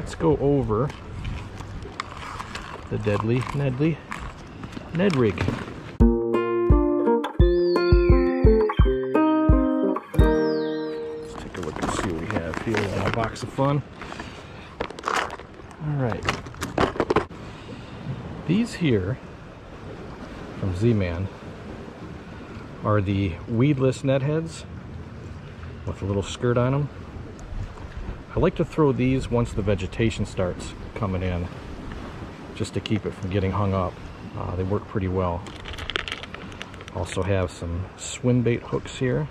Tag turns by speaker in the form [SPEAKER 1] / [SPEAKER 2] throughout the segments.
[SPEAKER 1] let's go over the deadly Nedrig. Let's take a look and see what we have here in a box of fun. Alright. These here from ZMan are the weedless net heads with a little skirt on them. I like to throw these once the vegetation starts coming in, just to keep it from getting hung up. They work pretty well. Also have some swim bait hooks here.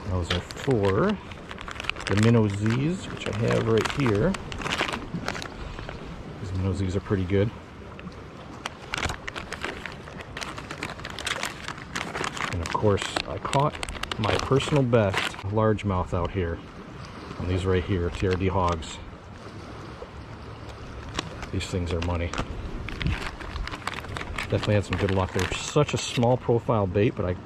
[SPEAKER 1] Those are for the minnow Z's, which I have right here. These minnow Z's are pretty good. And of course, I caught my personal best largemouth out here on these right here, TRD hogs. These things are money. Definitely had some good luck. They're such a small profile bait, but I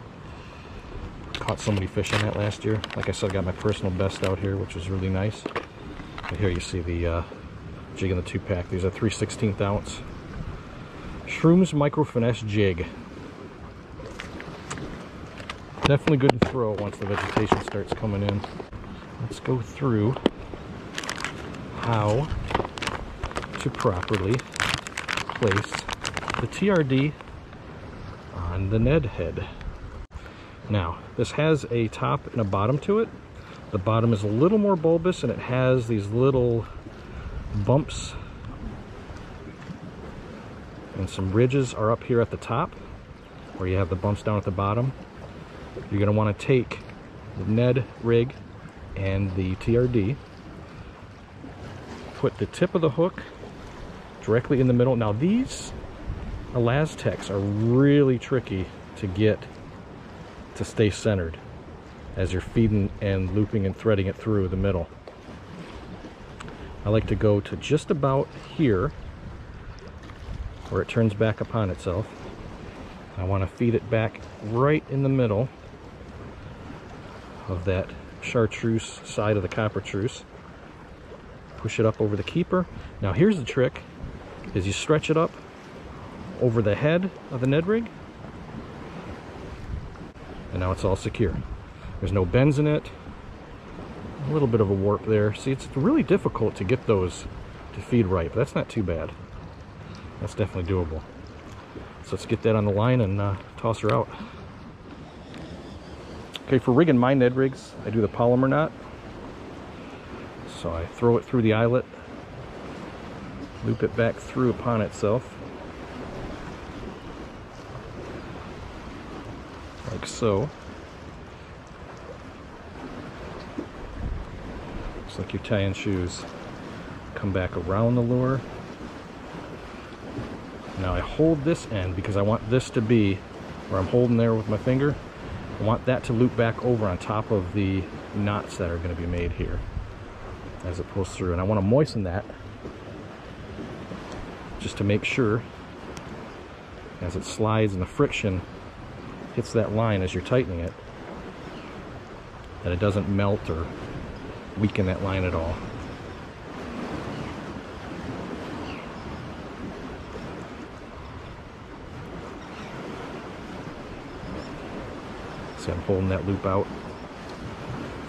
[SPEAKER 1] caught so many fish on that last year. Like I said, I got my personal best out here, which was really nice. But here you see the jig in the 2-pack. These are 3/16 ounce Shrooms Micro Finesse jig. Definitely good to throw once the vegetation starts coming in. Let's go through how to properly place the TRD on the Ned head. Now, this has a top and a bottom to it. The bottom is a little more bulbous and it has these little bumps, and some ridges are up here at the top where you have the bumps down at the bottom. You're going to want to take the Ned rig and the TRD, put the tip of the hook directly in the middle. Now these Elastechs are really tricky to get to stay centered as you're feeding and looping and threading it through the middle. I like to go to just about here where it turns back upon itself. I want to feed it back right in the middle of that chartreuse side of the coppertreuse. Push it up over the keeper. Now here's the trick, is you stretch it up over the head of the Ned rig, and now it's all secure. There's no bends in it. A little bit of a warp there. See, it's really difficult to get those to feed right, but that's not too bad. That's definitely doable. So let's get that on the line and toss her out. Okay, for rigging my Ned rigs, I do the Palomar knot. So I throw it through the eyelet, loop it back through upon itself, like so. Looks like you're tying shoes. Come back around the lure. Now I hold this end because I want this to be where I'm holding there with my finger. I want that to loop back over on top of the knots that are going to be made here as it pulls through. And I want to moisten that just to make sure as it slides and the friction hits that line as you're tightening it, that it doesn't melt or weaken that line at all. So I'm holding that loop out,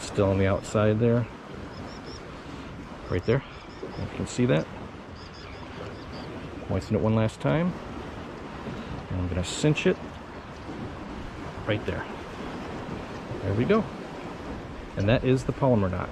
[SPEAKER 1] still on the outside there, right there. You can see that. Moisten it one last time, and I'm going to cinch it right there. There we go. And that is the Palomar knot.